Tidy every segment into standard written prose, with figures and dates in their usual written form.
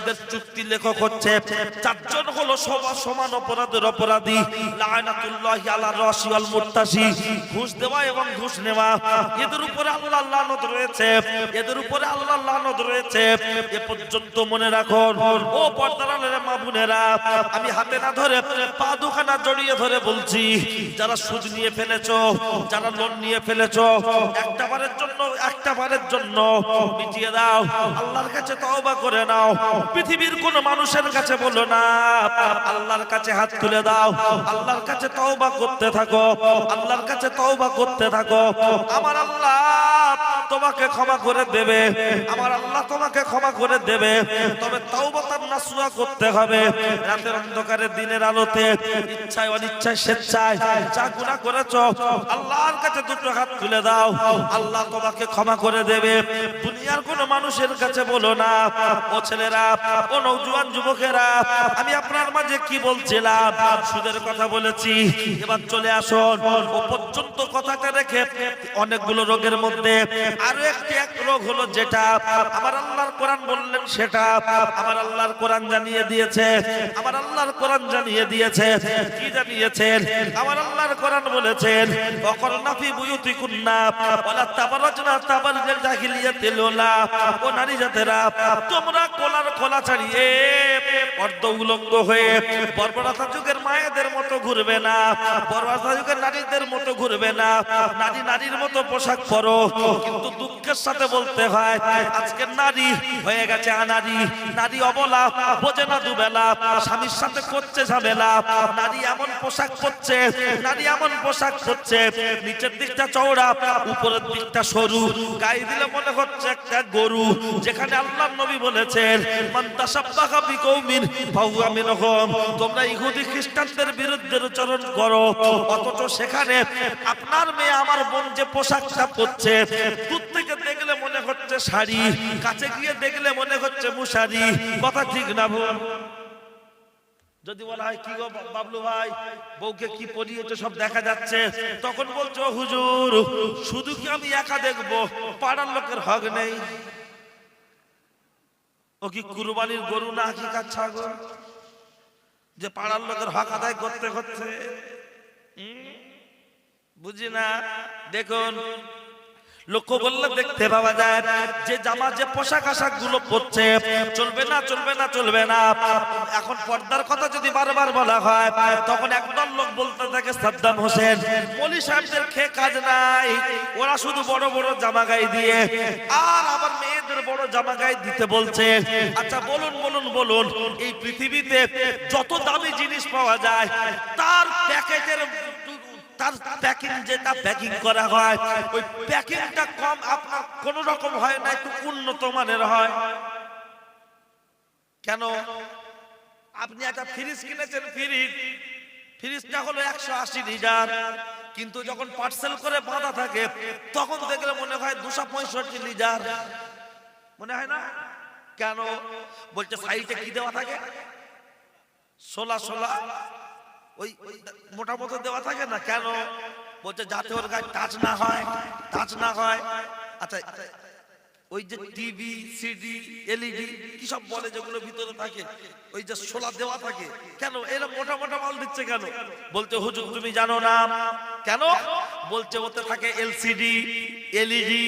মুফাসসিরদের চুক্তি লেখক হচ্ছে চারজন হলো সমান অপরাধের অপরাধী, লাআনাতুল্লাহি আলা রাশি ওয়াল মুরতাশি, ঘুষ দেওয়া এবং ঘুষ নেওয়া, এদের উপরে আল্লাহর লানত রয়েছে, এদের উপরে আল্লাহর লানত রয়েছে। এ পর্যন্ত মনে রাখুন ও পর্দার আড়ালের মা বোনেরা, আমি হাতে না ধরে পা দুখানা জড়িয়ে ধরে বলছি, যারা সুদ নিয়ে ফেলেছো, যারা লোন নিয়ে ফেলেছো, একটা বারের জন্য মিটিয়ে দাও, আল্লাহর কাছে তওবা করে নাও। পৃথিবীর কোন মানুষের কাছে বলো না, আল্লাহর কাছে হাত তুলে দাও, আল্লাহর কাছে তওবা করতে থাকো, আল্লাহর কাছে তওবা করতে থাকো। আমার আল্লাহ তোমাকে ক্ষমা করে দেবে, আমার আল্লাহ তোমাকে ক্ষমা করে দেবে। তবে তাওবাতান নাসুহা করতে হবে। রাতের অন্ধকারে দিনের আলোতে ইচ্ছায় অনিচ্ছায় স্বেচ্ছায় যা গুনাহ করেছো, আল্লাহর কাছে দুটো হাত তুলে দাও, আল্লাহ তোমাকে ক্ষমা করে দেবে। দুনিয়ার কোন মানুষের কাছে বলো না। ও ছেলেরা, ও নওজোয়ান যুবকেরা, আমি আপনার মাঝে কি বলছিলাম? সুদের কথা বলেছি। এবার চলে আসুন ও পর্যন্ত কথাটা রেখে অনেকগুলো রোগের মধ্যে আরো এক রোগ হলো যেটা আমার আল্লাহর কোরআন বললেন, সেটা আমার আল্লাহর কোরআন জানিয়ে দিয়েছে। আমার আল্লাহর কোরআন জানিয়ে দিয়েছে কি জানিয়েছেন? আমার আল্লাহর কোরআন বলেছেন, ওয়াকরনা ফি বুয়ুতিকুন্না ওয়ালা তাবারাজনা তাবারুজাল জাহিলিয়াতিল উলা। ও নারী জাতেরা, তোমরা কোলার খোলা ছাড়িয়ে অর্ধ উলঙ্গ হয়ে বর্বরতা যুগের মায়েদের মতো ঘুরবে না, বর্বরতা যুগের নারীদের মতো ঘুরবে না। নারীর মতো পোশাক পরো। কিন্তু দুঃখের সাথে বলতে হয়, আজকের নারী হয়ে গেছে আনারী। নারী অবলা, বোঝে না দুবেলা, স্বামীর সাথে করছে ঝামেলা। নারী এমন পোশাক পরছে, নারী এমন পোশাক পরছে, নিচের দিকটা চওড়া, উপরের দিকটা সরু, গায়ে দিলে মনে হচ্ছে একটা গরু। যেখানে আল্লাহর নবী বলেছেন, মান তাশাব্বাহা বিকৌমিন ফাহুয়া মিনহুম। তোমরা ইহুদি খ্রিস্টানদের বিরুদ্ধে আচরণ করো, অথচ সেখানে আপনার মেয়ে আমার বোন যে পোশাকটা পরছে, দূর থেকে দেখলে মনে হচ্ছে শাড়ি, কাছে গিয়ে দেখলে মনে হচ্ছে মুশারি। কথা ঠিক না ভুল? যদি বলা হয় কি গো বাবলু ভাই, বউকে কি পরিয়েছে সব দেখা যাচ্ছে, তখন বলছো হুজুর শুধু কি আমি একা দেখবো, পাড়ার লোকের হক নেই? ও কি কুরবানির গরু না হাকিকাত ছাগল যে পাড়ার লোকের হক আদায় করতে হচ্ছে? বুঝি না। দেখুন, লক্ষ্য করলে দেখতে পাওয়া যায় যে জামা যে পোশাক আশাক গুলো পরছে, চলবে না চলবে না চলবে না। এখন পর্দার কথা যদি বারবার বলা হয়, তখন একদল লোক বলতে থাকে সাদ্দাম হোসেন, মৌলী সাহেবদের খেয়ে কাজ নাই, ওরা শুধু বড় বড় জামা গায়ে দিয়ে, আর আবার মেয়েদের বড় জামা গায়ে দিতে বলছে। আচ্ছা বলুন বলুন বলুন, এই পৃথিবীতে যত দামি জিনিস পাওয়া যায়, তার প্যাকেটের তার প্যাকিং যেটা প্যাকিং করা হয়, ওই প্যাকিংটা কম আপনার কোন রকম হয় না, একটু উন্নত মানের হয়। কেন? আপনি একটা ফ্রিজ কিনেছেন, ফ্রিজটা হলো 180 লিটার, কিন্তু যখন পার্সেল করে বাঁধা থাকে তখন দেখলে মনে হয় 265 লিটার, মনে হয় না? কেন? বলছে সাইডে কি দেওয়া থাকে, সোলা ওই মোটা মতো দেওয়া থাকে না। কেন? বলছে যাতে ওর গায়ে টাচ না হয়। আচ্ছা, ওই যে টিভি, সিডি, এলইডি কি সব বলে যেগুলো ভিতরে থাকে, ওই যে সোলা দেওয়া থাকে, কেন এরা মোটা মোটা মাল দিচ্ছে কেন? বলতে হুজুর তুমি জানো না। কেন? বলছে ওতে থাকে এলসিডি, এলইডি,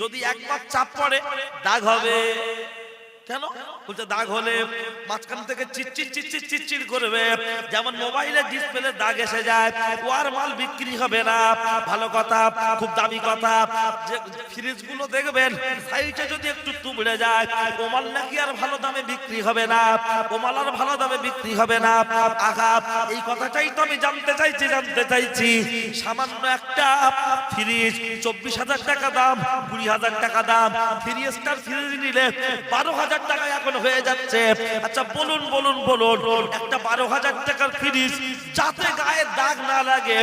যদি একবার চাপ পড়ে দাগ হবে। কেন? বলছে দাগ হলে মাঝখান থেকে চিটচিট করবে, যেমন মোবাইলের ডিসপ্লে দাগ এসে যায়, ওর মাল বিক্রি হবে না। ভালো কথা, খুব দামি কথা। যে ফ্রিজ গুলো দেখবেন সাইডে যদি একটু তুবড়ে যায়, ও মাল নাকি আর ভালো দামে বিক্রি হবে না, ও মাল আর ভালো দামে বিক্রি হবে না। আঘাত, এই কথাটাই তো আমি জানতে চাইছি। সামান্য একটা ফ্রিজ 24,000 টাকা দাম, 20,000 টাকা দাম, ফ্রিজটার ফ্রিজ নিলে 12,000 টাকা এখন হয়ে যাচ্ছে। আচ্ছা বলুন, একটা 12,000 টাকার ফ্রিজ যাতে গায়ে দাগ না লাগে,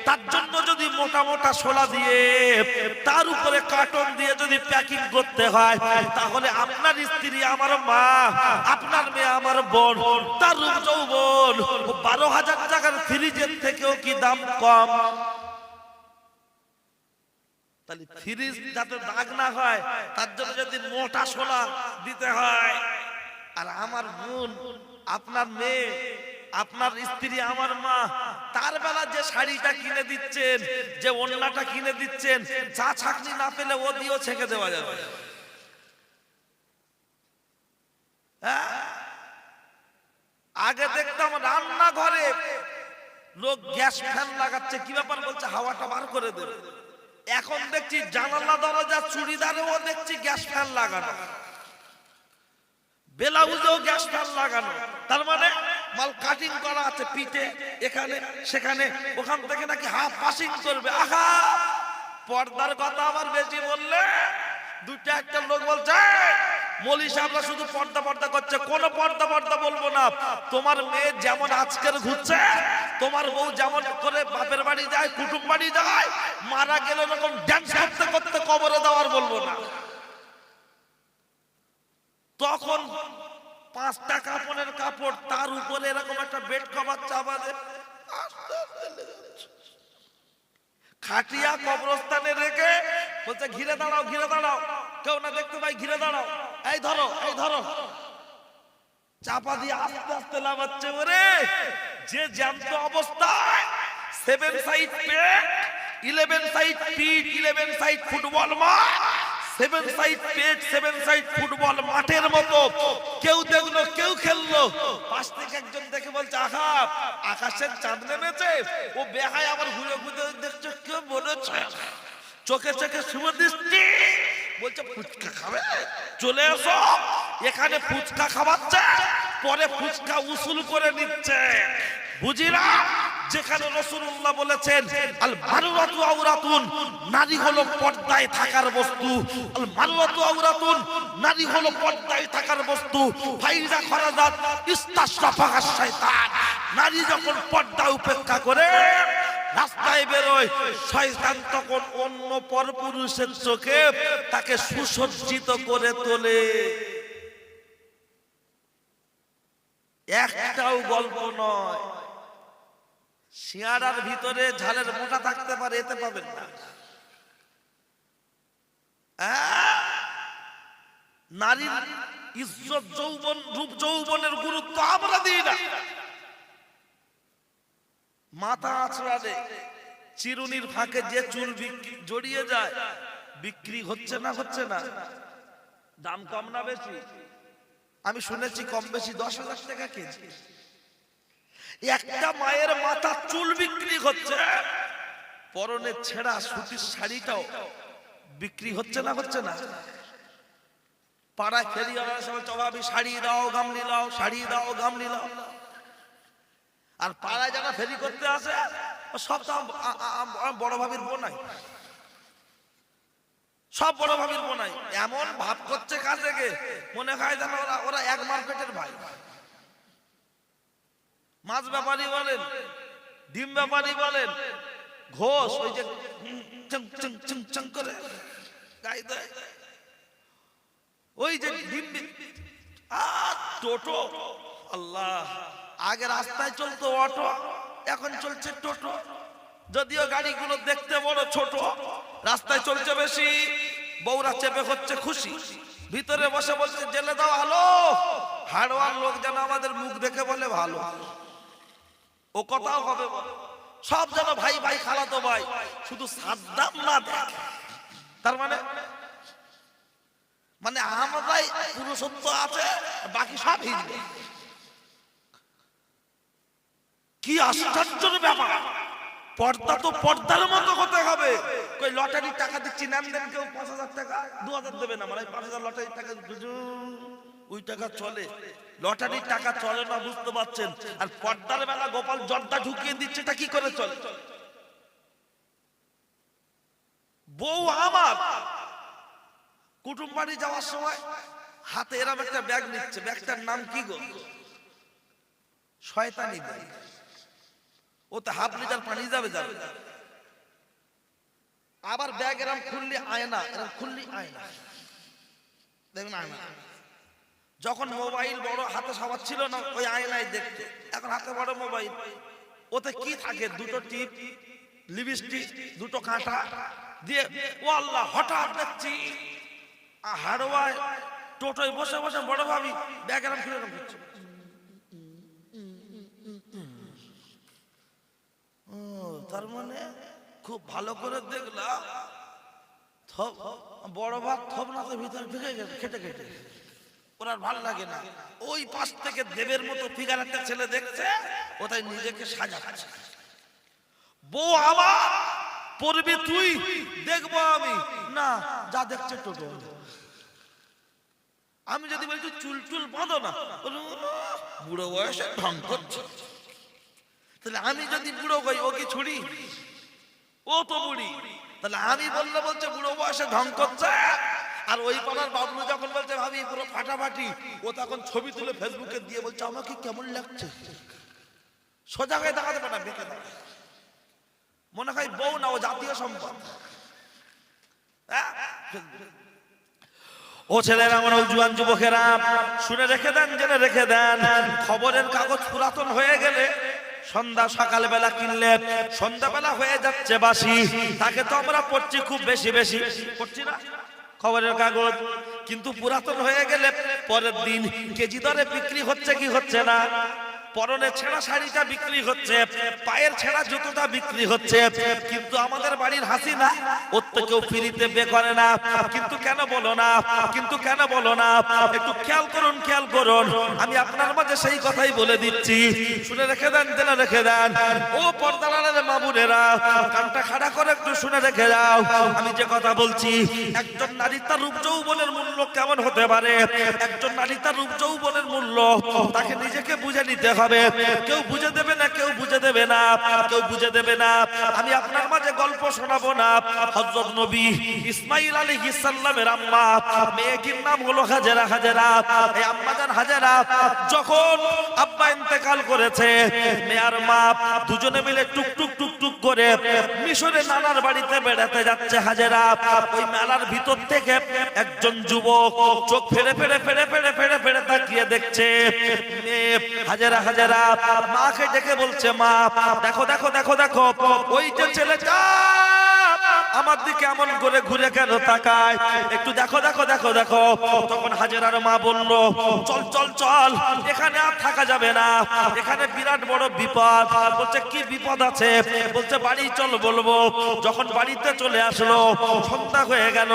তার জন্য যদি মোটা মোটা শোলা দিয়ে, তার উপরে কার্টন দিয়ে যদি প্যাকিং করতে হয়, তাহলে আপনার স্ত্রী, আমার মা, আপনার মেয়ে, আমার বোন, তার রূপ যৌবন 12,000 টাকার ফ্রিজের থেকেও কি দাম কম? তাহলে ফ্রিজ যাতে দাগ না হয়, তার জন্য যদি মোটা শোলা দিতে হয়, আর আমার বোন, আপনার মেয়ে, আপনার স্ত্রী, আমার মা, তার বেলা যে শাড়িটা কিনে দিচ্ছেন, যে ওড়নাটা কিনে দিচ্ছেন, চা ছাকনি না পেলে ও দিয়েও ছেঁকে দেওয়া যাবে। আগে দেখতাম রান্নাঘরে লোক গ্যাস ফ্যান লাগাচ্ছে, কি ব্যাপার বলছে হাওয়াটা বার করে দেবে। এখন দেখছি জানালা দরজা চুড়িদারেও দেখছি গ্যাস ফ্যান লাগানো, ব্লাউজেও গ্যাস ফ্যান লাগানো। তার মানে মাল কাটিং করা আছে পিঠে, এখানে সেখানে, ওখান থেকে নাকি হাফ পাসিং করবে। আহা, পর্দার কথা আবার বেশি বললে দুইটা একটা লোক বলছে মৌলী সাহেবরা শুধু পর্দা পর্দা করছে। কোন পর্দা পর্দা বলবো না। তোমার মেয়ে যেমন আজকের ঘুরছে, তোমার বউ যেমন করে বাপের বাড়ি যায়, কুটুম বাড়ি যায়, মারা গেলে এরকম ড্যান্স করতে করতে কবরে দেওয়ার বলবো না। তখন 5 টাকা কাপড়ের কাপড়, তার উপরে এরকম একটা বেড কভার চাপা দে, খাটিয়া কবরস্থানে রেখে বলছে ঘিরে দাঁড়াও, ঘিরে দাঁড়াও, কেউ না দেখতে পাই, ঘিরে দাঁড়াও, এই ধরো, এই ধরো, চাপা দিয়ে আস্তে আস্তে লাগাচ্ছে। ওরে যে জ্যান্ত অবস্থায় 7 সাইড পেট, 11 সাইড পিট, 11 সাইড ফুটবল মাঠ, 7 সাইড পেট, 7 সাইড ফুটবল মাঠের মতো কেউ দেখলো, কেউ খেললো। পাশ থেকে একজন দেখে বলছে আহা, আকাশের চাঁদ নেমেছে। ও বেহায় আবার ঘুরে ঘুরে দেখছে, কেউ বলেছে, চোখে চোখে শুভে দৃষ্টি, বলছে ফুচকা খাবে, চলে এসো। এখানে ফুচকা খাওয়াচ্ছে, পরে ফুচকা উসুল করে নিচ্ছে। বুঝিরা, যেখানে রাসূলুল্লাহ বলেছেন আল মারওয়াতু আওরাতুন, নারী হলো পর্দায় থাকার বস্তু। আল মারওয়াতু আওরাতুন, নারী হলো পর্দায় থাকার বস্তু। ফাইজা খরাজাত ইস্তাশরাফা শাইতান, নারী যখন পর্দা উপেক্ষা করে রাস্তায় বেরোয়, শয়তান তখন অন্য পরপুরুষের চোখে তাকে সুসজ্জিত করে তোলে। একটাও গল্প নয়। শিয়ারার ভিতরে ঝালের মোটা থাকতে পারে, এতে পাবেন না। নারীর ইজ্জত, যৌবন, রূপ যৌবনের গুরুত্ব আমরা দিই না। মাথা আছড়ালে চিরুনির ফাঁকে যে চুল জড়িয়ে যায়, বিক্রি হচ্ছে না, হচ্ছে না? দাম কম না বেশি? আমি শুনেছি কম বেশি 10,000 টাকা কেজি। একটা মায়ের মাথা চুল বিক্রি হচ্ছে, পরনে ছেঁড়া সুতির শাড়িটাও বিক্রি হচ্ছে না, হচ্ছে না? পাড়ায় ফেরি সবাই চবাবি, শাড়ি দাও, গামলি দাও, শাড়ি দাও, গামলি দাও। আর পাড়ায় যারা ফেরি করতে আসে সব বড় ভাবির বোনাই, সব বড় ভাবির বোনাই। এমন ভাব করছে কাছে গে, মনে হয় যেন ওরা এক মার্কেটের ভাই। মাছ ব্যাপারী বলেন, ডিম ব্যাপারী বলেন, ঘোষ ওই যে চং করে গাই দেয়, ওই যে ডিম, আর টোটো, আল্লাহ, আগে রাস্তায় চলতো অটো, এখন চলছে টোটো। যদিও গাড়িগুলো দেখতে বড় ছোট, রাস্তায় চলছে বেশি। বউরা চেপে হচ্ছে খুশি, ভিতরে বসে বলছে জেলে দাও আলো। হাড়ওয়ার লোক যেন আমাদের মুখ দেখে বলে ভালো, ও কথাও হবে। সব যেন ভাই ভাই, খালাতো ভাই, শুধু সাদ্দাম না দেখে। তার মানে আমরাই পুরুষত্ব আছে, বাকি সব হিজড়ে। কি আশ্চর্যের ব্যাপার! পর্দা তো পর্দার মতো হতে হবে। কই লটারির টাকা দিচ্ছি, নাম দেন কেউ 5,000 টাকা, 2,000 দেবে না, মানে 5,000 লটারির টাকা, ওই টাকা চলে। লটারির টাকা চলে না, বুঝতে পারছেন? আর পর্দার বেলা গোপাল জর্দা ঢুকিয়ে দিচ্ছে, এটা কি করে চলে? বউ আমার কুটুম বাড়ি যাওয়ার সময় হাতে এরকম একটা ব্যাগ নিচ্ছে, ব্যাগটার নাম কি গো? শয়তানি ব্যাগ। ওতে হাফ লিটার পানি যাবে। আবার ব্যাগ এরকম খুললি আয়না, এরকম খুললি আয়না, দেখুন আয়না। যখন মোবাইল বড় হাতে সবার ছিল না, ওই আয়নায় দেখতো। এখন হাতে বড় মোবাইল, ওতে কি থাকে? দুটো টিপ, লিপস্টিক, দুটো কাঁটা দিয়ে, ও আল্লাহ, হঠাৎ দেখছি হাড়ওয়ায় টোটোয় বসে বসে বড় ভাবি ব্যাকগ্রাউন্ড খুলে রাখছে। তার মানে খুব ভালো করে দেখলাম বড় ভাত থবনাথের ভিতরে ঢুকে গেছে খেটে খেটে, ওর আর ভালো লাগে না। ওই পাশ থেকে দেবের মতো ফিগার একটা ছেলে দেখছে, ওটাই নিজেকে সাজাচ্ছে। বউ আমার পড়বি তুই, দেখবো আমি না, যা দেখছে টোটো। আমি যদি বলি তুই চুল টুল বাঁধো না, বুড়ো বয়সে ঢং করছে। তাহলে আমি যদি বুড়ো কই, ও কি ছুরি? ও তো বুড়ি। তাহলে আমি বললে বলছে বুড়ো বয়সে ঢং করছে, আর ওই পাড়ার বাবলু যখন বলছে ভাবি পুরো ফাটাফাটি, ও তখন ছবি তুলে ফেসবুকে দিয়ে বলছে আমাকে কেমন লাগছে। সোজা হয়ে দেখাতে পারে না, বেঁকে দেয়। মনে হয় বউ না, ও জাতীয় সম্পদ। ও ছেলেরা, আমার জুয়ান যুবকেরা, শুনে রেখে দেন, জেনে রেখে দেন, খবরের কাগজ পুরাতন হয়ে গেলে সন্ধ্যা সকালবেলা কিনলে সন্ধ্যাবেলা হয়ে যাচ্ছে বাসি। তাকে তো আমরা পড়ছি খুব বেশি বেশি, পড়ছি না খবরের কাগজ, কিন্তু পুরাতন হয়ে গেলে পরের দিন কেজি দরে বিক্রি হচ্ছে কি হচ্ছে না? পরনে ছেঁড়া শাড়িটা বিক্রি হচ্ছে, পায়ের ছেঁড়া জুতোটা বিক্রি হচ্ছে। কিন্তু আমাদের বাড়ির হাসিনা, ওর তো কেউ ফ্রিতে বে করে না। কিন্তু কেন বলো না, কিন্তু কেন বলো না? একটু খেয়াল করুন, খেয়াল করুন। আমি আপনার মাঝে সেই কথাই বলে দিচ্ছি, শুনে রেখে দেন, জেনে রেখে দেন। ও পর্দালালের মা বোনেরা, কানটা খাড়া করে একটু শুনে রেখে দাও। আমি যে কথা বলছি, একজন নারী তার রূপ যৌবনের মূল্য কেমন হতে পারে? একজন নারী তার রূপ যৌবনের মূল্য তাকে নিজেকে বুঝে নিতে হবে। কেউ বুঝে দেবে না, কেউ বুঝে দেবে না, কেউ বুঝে দেবে না। আমি আপনার মাঝে গল্প শোনাবো না। হযরত নবী ইসমাঈল আলাইহিস সালামের আম্মা, মেয়েটির নাম হলো হাজেরা। হাজেরা, এই আম্মাজান হাজেরা যখন আব্বা ইন্তেকাল করেছে, মেয়ে আর মা দুজনে মিলে টুকটুক টুকটুক করে মিশরে নানার বাড়িতে বেড়াতে যাচ্ছে। হাজেরা ওই মেলার ভিতর থেকে একজন যুবক চোখ ফেরে ফেরে ফেরে ফেরে ফেরে ফেরে তাকিয়ে দেখছে। হাজেরা হাজেরা মাকে ডেকে বলছে, মা দেখো দেখো দেখো দেখো, ওই যে ছেলেটা আমার দিকে এমন করে ঘুরে কেন তাকায়, একটু দেখো দেখো দেখো দেখো। তখন হাজেরার মা বলল, চল চল চল, এখানে আর থাকা যাবে না, এখানে বিরাট বড় বিপদ। বলছে কি বিপদ আছে? বলছে বাড়ি চল বলবো। যখন বাড়িতে চলে আসলো, সন্ধ্যা হয়ে গেল,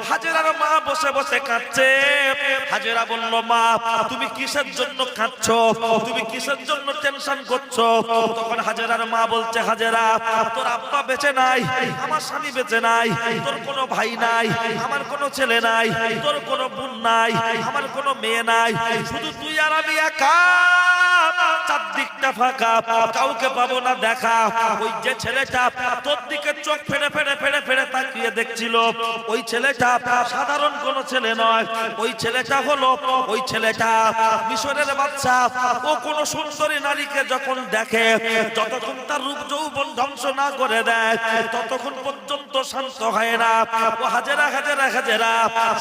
হাজেরার মা বসে বসে কাঁদছে। হাজেরা বলল, মা তুমি কিসের জন্য কাঁদছো? তুমি কিসের জন্য টেনশন করছো? তখন হাজেরার মা বলছে, হাজেরা তোর আব্বা বেঁচে নাই, আমার স্বামী বেঁচে নাই, তোর কোনো ভাই নাই, আমার কোনো ছেলে নাই, তোর কোনো বোন নাই, আমার কোনো মেয়ে নাই, শুধু তুই আর আমি একা, চারদিকটা ফাঁকা, কাউকে পাবো না দেখা। ওই যে ছেলেটা তোর দিকে চোখ ফেড়ে ফেড়ে ফেড়ে ফেড়ে তাকিয়ে দেখছিল, ওই ছেলেটা সাধারণ কোনো ছেলে নয়। ওই ছেলেটা হলো, ওই ছেলেটা মিশরের বাচ্চা। ও কোন সুন্দরী নারীকে যখন দেখে, যতক্ষণ তার রূপ যৌবন ধ্বংস না করে দেয়, ততক্ষণ পর্যন্ত শান্ত হয় না। ও হাজেরা হাজেরা হাজেরা,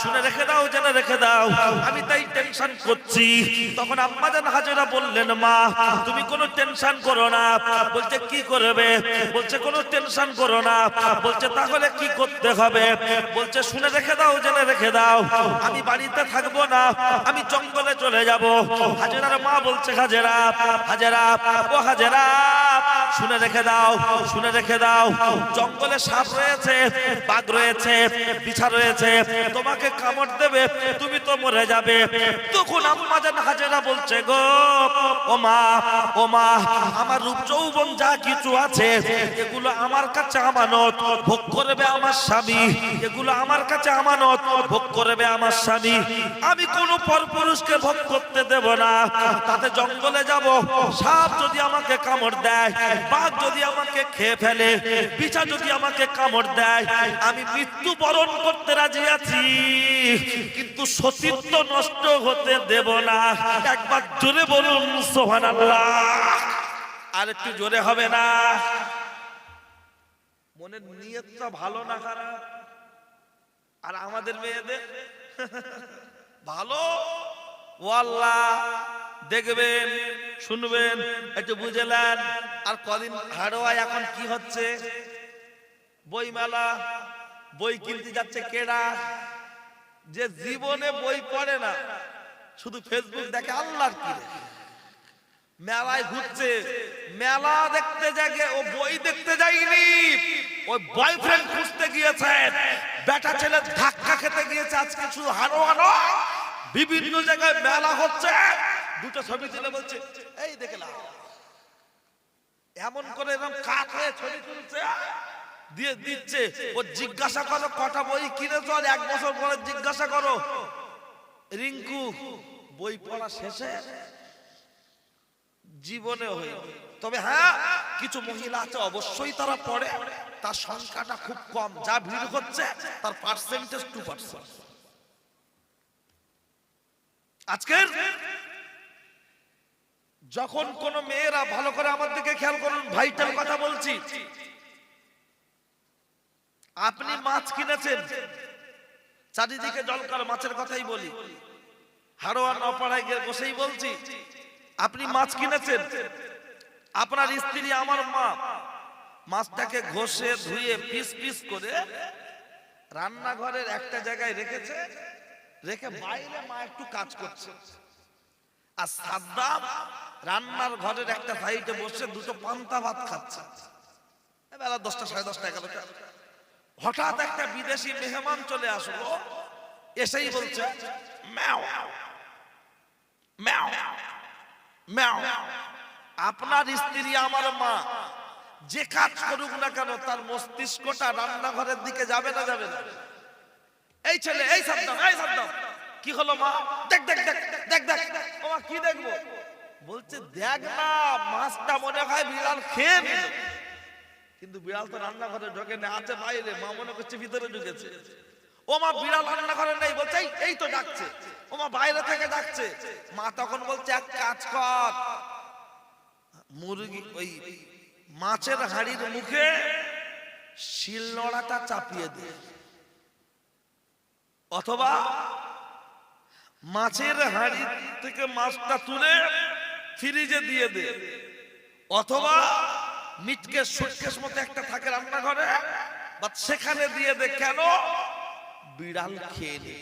শুনে রেখে দাও, জেনে রেখে দাও, আমি তাই টেনশন করছি। তখন আম্মাজান হাজেরা বললেন, মা তুমি কোনো টেনশন করো না। বলছে কি করবে? বলছে কোনো টেনশন করো না। বলছে তাহলে কি করতে হবে? বলছে শুনে রেখে দাও, জেনে রেখে দাও, আমি বাড়িতে থাকবো না, আমি জঙ্গলে চলে যাব। হাজেরার মা বলছে, হাজেরা হাজেরা ও হাজেরা, শুনে রেখে দাও, শুনে রেখে দাও, জঙ্গলে সাপ রয়েছে, বাঘ রয়েছে, বিছা রয়েছে, তোমাকে কামড় দেবে, তুমি তো মরে যাবে। তখন আম্মাজান হাজেরা বলছে, গো ও মা, ও মা, আমার রূপ যৌবন যা কিছু আছে এগুলো আমার কাছে আমানত, ভোগ করবে আমার স্বামী। এগুলো আমার কাছে আমানত, ভোগ করবে আমার স্বামী। আমি কোনো পরপুরুষকে ভোগ করতে দেব না। তাতে জঙ্গলে যাব, সাপ যদি আমাকে কামড় দেয়, বাঘ যদি আমাকে খেয়ে ফেলে, বিছা যদি আমাকে কামড় দেয়, আমি মৃত্যুবরণ করতে রাজি আছি, কিন্তু সতীত্ব নষ্ট হতে দেব না। একবার জোরে বলুন সুবহানাল্লাহ। আর একটু জোরে হবে না? মনের নিয়তটা ভালো না খারাপ? আর আমাদের মেয়েদের ভালো। ও আল্লাহ, দেখবেন, শুনবেন, একটু বুঝলেন। আর কদিন হাড়োয়া এখন কি হচ্ছে? বই মেলা, বই কিনতে যাচ্ছে কেডা? যে জীবনে বই পড়ে না, শুধু ফেসবুক দেখে, আল্লাহর কি রে। মেলায় ঘুরছে, মেলা দেখতে জাগে, ও বই দেখতে যায়নি, ওই বয়ফ্রেন্ড খুঁজতে গিয়েছে, বেটা ছেলে ধাক্কা খেতে গিয়েছে। আজকে শুধু হারো হারো বিভিন্ন জায়গায় মেলা হচ্ছে, দুটো ছবি তুলে বলছে এই দেখলাম, এমন করে এরকম কাত হয়ে ছবি তুলছে দিয়ে দিচ্ছে। ও জিজ্ঞাসা করো কটা বই কিনেছ, আর 1 বছর পরে জিজ্ঞাসা করো রিঙ্কু বই পড়া শেষে জীবনে হয়ে। তবে হ্যাঁ, কিছু মহিলা আছে অবশ্যই তারা পড়ে, তার সংখ্যাটা খুব কম, যা ভিড় হচ্ছে তার পার্সেন্টেজ 2%। আজকের যখন কোন মেয়েরা, ভালো করে আমার দিকে খেয়াল করুন, ভাইটাল কথা বলছি, আপনি মাছ কিনেছেন, চারিদিকে জলকার, মাছের কথাই বলি, হাড়োয়া নপাড়ায় গিয়ে বসেই বলছি, আপনি মাছ কিনেছেন, আপনার স্ত্রী আমার মা মাছটাকে ঘষে ধুয়ে পিস পিস করে রান্নাঘরের একটা জায়গায় রেখেছে, রেখে বাইরে মা একটু কাজ করছে, আর সাদ্দাম রান্নার ঘরের একটা সাইডে বসে দুটো পান্তা ভাত খাচ্ছে। বেলা 10টা, 10:30, 11টা। হঠাৎ একটা বিদেশি মেহমান চলে আসলো, এসেই বলছে ম্যাও ম্যাও ম্যাও। আপনার স্ত্রী আমার মা যে কাজ করুক না কেন, তার মস্তিষ্কটা রান্নাঘরের দিকে যাবে না, যাবে না। এই ছেলে, এই সাদ্দাম, এই সাদ্দাম, কি হলো মা? দেখ দেখ দেখ দেখ দেখ। ও মা কি দেখবো? বলছে দেখ না, মাছটা মনে হয় বিড়াল খেয়ে নিল, কিন্তু বিড়াল তো রান্নাঘরে ঢোকে না, আছে বাইরে, মা মনে করছে ভিতরে ঢুকেছে। ও মা বিড়াল রান্নাঘরে নেই, বলছে এই তো ডাকছে। ও মা বাইরে থেকে ডাকছে। মা তখন বলছে এক কাজ কর, মুরগি ওই মাছের হাঁড়ির মুখে শিলনোড়াটা চাপিয়ে দে, অথবা মাছের হাঁড়ি থেকে মাছটা তুলে ফ্রিজে দিয়ে দে, অথবা মিটকে সুটকেস মতো একটা থাকে রান্নাঘরে, বা সেখানে দিয়ে দে। কেন? বিড়াল খেয়ে নে।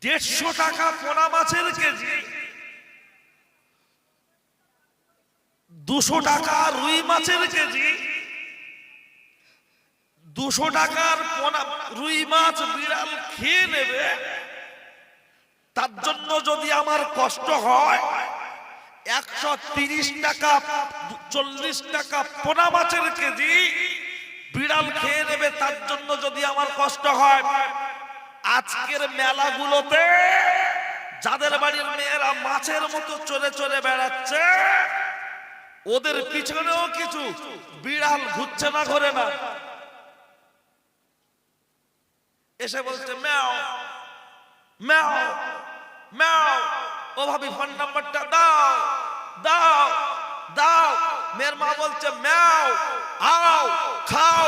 150 টাকা পোনা মাছের কেজি, 200 টাকা রুই মাছের কেজি, 200 টাকার পোনা রুই মাছ বিড়াল খেয়ে নেবে। তার জন্য যদি আমার কষ্ট হয়, 130 টাকা 40 টাকা পোনা মাছের কেজি বিড়াল খেয়ে নেবে, তার জন্য যদি আমার কষ্ট হয়, আজকের মেলাগুলোতে যাদের বাড়ির মেয়েরা মাছের মতো চলে চলে বেড়াচ্ছে, ওদের পিছনেও কিছু বিড়াল ঘুরছে না, ঘরে না, এসে বলছে ম্যাও ম্যাও ম্যাও। ও ভাবি ফোন নাম্বারটা দাও দাও দাও। মেয়ের মা বলছে ম্যাও, আও খাও,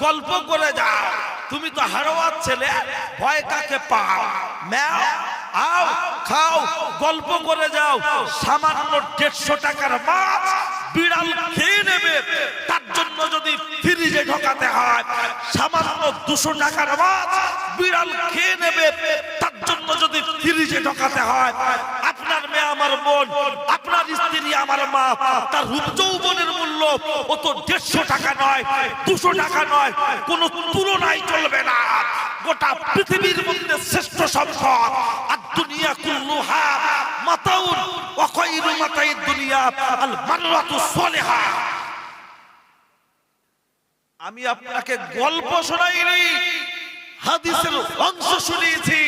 গল্প করে যাও। তুমি তো হারোয়ার ছেলে, ভয় কাকে পাও? ম্যাও, আও খাও, গল্প করে যাও। সামান্য 150 টাকার মাছ বিড়াল খেয়ে নেবে, তার জন্য যদি ফ্রিজে ঢোকাতে হয়। সামান্য 200 টাকার মাছ বিড়াল খেয়ে নেবে, তার জন্য যদি ফ্রিজে ঢোকাতে হয়। আপনার মেয়ে আমার বোন, আপনার স্ত্রী আমার মা, তার রূপ যৌবনের মূল্য ও তো 150 টাকা নয়, 200 টাকা নয়, কোন তুলনায় চলবে না। গোটা পৃথিবীর মধ্যে শ্রেষ্ঠ সম্পদ আর দুনিয়া কুল্লুহা মাতাউন ওয়া খায়রু মাতাইদ দুনিয়া আল মাররাতু সালিহা। আমি আপনাকে গল্প শোনাইনি, হাদিসের অংশ শুনিয়েছি।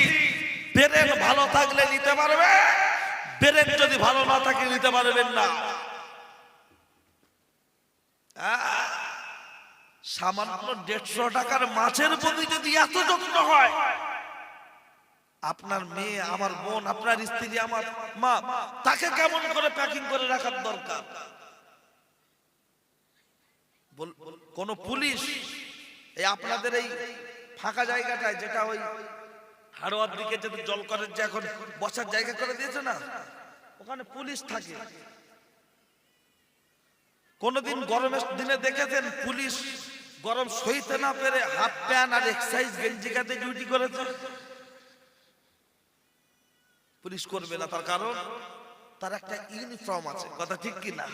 ব্রেন ভালো থাকলে নিতে পারবে, ব্রেন যদি ভালো না থাকে নিতে পারবেন না। সামান্য 150 টাকার মাছের প্রতি যদি এত যত্ন হয়, আপনার মেয়ে আমার বোন, আপনার স্ত্রী আমার মা, তাকে কেমন করে প্যাকিং করে রাখার দরকার? কোন পুলিশ এই আপনাদের এই ফাঁকা জায়গাটায়, যেটা ওই হাড়োয়ার দিকে যদি জল করেন, যে এখন বসার জায়গা করে দিয়েছে না, ওখানে পুলিশ থাকে। কোনদিন গরমের দিনে দেখেছেন পুলিশ গরম সইতে না পেরে হাফ প্যান্ট আর এক্সারসাইজ গেঞ্জি গাতে ডিউটি করেছে। পুলিশ করবে না, তার কারণ তার একটা ইউনিফর্ম আছে, কথা ঠিক কি না?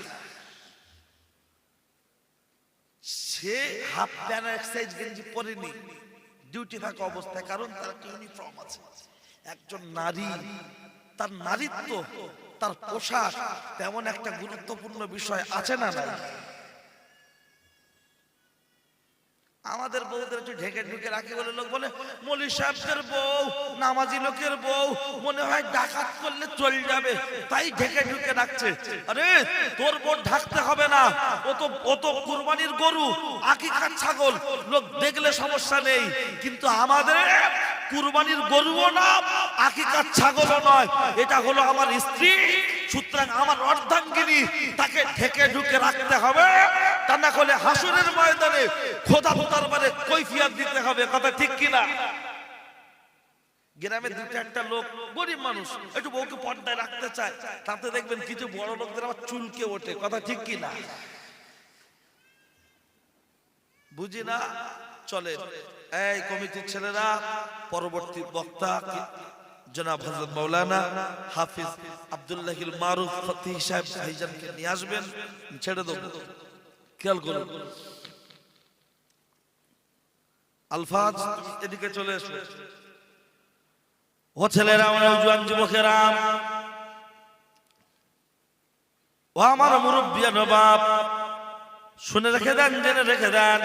সে হাফ প্যান্ট আর এক্সারসাইজ গেঞ্জি পরেনি ডিউটি থাকা অবস্থায়, কারণ তার একটা ইউনিফর্ম আছে। একজন নারী, তার নারীত্ব, তার পোশাক তেমন একটা গুরুত্বপূর্ণ বিষয় আছে না নাই? আমাদের বউদের একটু ঢেকে ঢুকে রাখে বলে লোক বলে মৌলী সাহেবদের বউ, নামাজি লোকের বউ, মনে হয় ডাকাত করলে চল যাবে, তাই ঢেকে ঢুকে রাখছে। আরে তোর বউ ঢাকতে হবে না, ও তো কুরবানির গরু, আকিকার ছাগল, লোক দেখলে সমস্যা নেই। কিন্তু আমাদের কুরবানির গরুও না, আকিকার ছাগলও নয়, এটা হলো আমার স্ত্রী। সুতরাং আমার অর্ধাঙ্গিনী, তাকে ঢেকে ঢুকে রাখতে হবে, তা না হলে হাসরের ময়দানে খোদা দরবারে কৈফিয়ত দিতে হবে, কথা ঠিক কিনা? গ্রামে দুটো একটা লোক গরিব মানুষ একটু বউকে পর্দায় রাখতে চায়, তাতে দেখবেন কিছু বড় লোকদের আবার চুলকে ওঠে, কথা ঠিক কিনা? বুঝি না চলে। এই কমিটির ছেলেরা, পরবর্তী বক্তা জনাব হযরত মাওলানা হাফিজ আব্দুল্লাহিল মারুফ ফতিহ সাহেব ভাইজানকে নিয়ে আসবেন, ছেড়ে দেব। খেয়াল করুন, আলফাজ এদিকে চলে এসো। ও ছেলেরা, ও নওজোয়ান যুবকেরা, ও আমার মুরব্বিয়ান বাপ, শুনে রেখে দেন, জেনে রেখে দেন।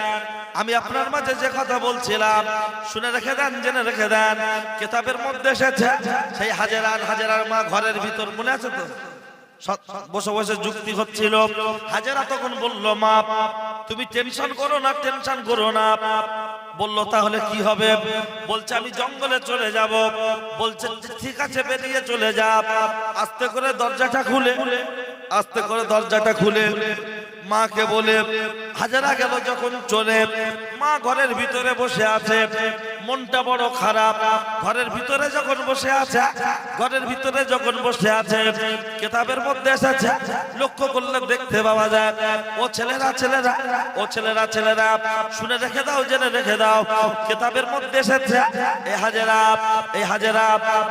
আমি আপনার মাঝে যে কথা বলছিলাম শুনে রেখে দেন, জেনে রেখে দেন। কিতাবের মধ্যে এসেছে সেই হাজেরার মা ঘরের ভিতর, মনে আছে তো? বসে বসে যুক্তি হচ্ছিল। হাজেরা তখন বলল, মা তুমি টেনশন করো না, টেনশন করো না। বললো তাহলে কি হবে? বলছে আমি জঙ্গলে চলে যাব। বলছে ঠিক আছে, বেরিয়ে চলে যা। আস্তে করে দরজাটা খুলে, আস্তে করে দরজাটা খুলে মাকে বলে হাজেরা গেল যখন চলে। মা ঘরের ভিতরে বসে আছে, মনটা বড় খারাপ। ঘরের ভিতরে যখন বসে আছে, ঘরের ভিতরে যখন বসে আছে, কিতাবের মধ্যে এসেছে, লক্ষ্য করলে দেখতে পাওয়া যায়। ও ছেলেরা, ছেলেরা, ও ছেলেরা, ছেলেরা, শুনে রেখে দাও, জেনে রেখে দাও। কিতাবের মধ্যে এসেছে এই হাজেরা